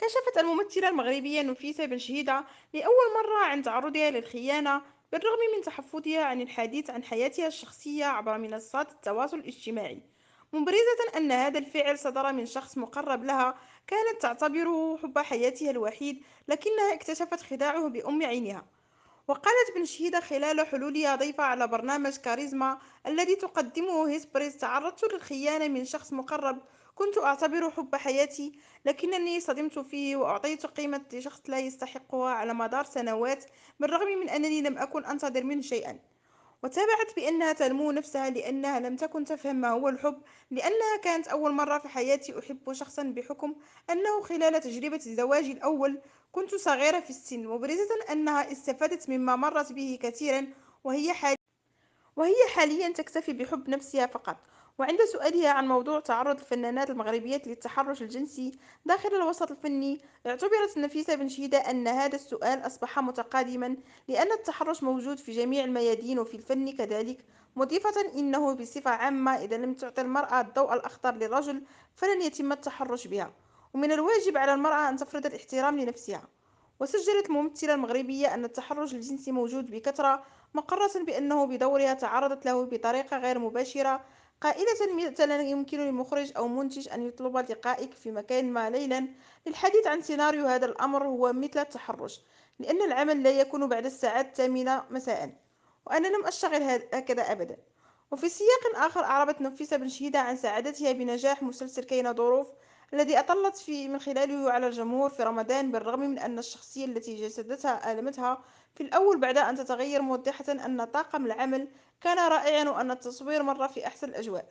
كشفت الممثلة المغربية نفيسة بن شهيدة لأول مرة عن تعرضها للخيانة بالرغم من تحفظها عن الحديث عن حياتها الشخصية عبر منصات التواصل الاجتماعي، مبرزة أن هذا الفعل صدر من شخص مقرب لها كانت تعتبره حب حياتها الوحيد، لكنها اكتشفت خداعه بأم عينها. وقالت بن شهيدة خلال حلولها ضيفة على برنامج كاريزما الذي تقدمه هيسبريس: تعرضت للخيانة من شخص مقرب كنت أعتبره حب حياتي، لكنني صدمت فيه وأعطيت قيمة لشخص لا يستحقها على مدار سنوات بالرغم من أنني لم أكن أنتظر منه شيئا. وتابعت بأنها تلوم نفسها لأنها لم تكن تفهم ما هو الحب، لأنها كانت أول مرة في حياتي أحب شخصا بحكم أنه خلال تجربة زواجي الأول كنت صغيرة في السن، مبرزة أنها استفادت مما مرت به كثيرا وهي حاليا تكتفي بحب نفسها فقط. وعند سؤالها عن موضوع تعرض الفنانات المغربيات للتحرش الجنسي داخل الوسط الفني، اعتبرت نفيسة بن شيدة أن هذا السؤال أصبح متقادما لأن التحرش موجود في جميع الميادين وفي الفن كذلك، مضيفة إنه بصفة عامة إذا لم تعطي المرأة الضوء الأخضر للرجل فلن يتم التحرش بها، ومن الواجب على المرأة أن تفرض الاحترام لنفسها. وسجلت الممثلة المغربية أن التحرش الجنسي موجود بكثرة، مقرة بأنه بدورها تعرضت له بطريقة غير مباشرة، قائلة مثلا: يمكن لمخرج أو منتج أن يطلب لقائك في مكان ما ليلا للحديث عن سيناريو. هذا الأمر هو مثل التحرش لأن العمل لا يكون بعد الساعات 8 مساء، وأنا لم أشتغل هكذا أبدا. وفي سياق آخر أعربت نفيسة بن شهيدة عن سعادتها بنجاح مسلسل كين ظروف الذي أطلت من خلاله على الجمهور في رمضان، بالرغم من أن الشخصية التي جسدتها ألمتها في الأول بعد أن تتغير، موضحة أن طاقم العمل كان رائعا وأن التصوير مر في أحسن الأجواء.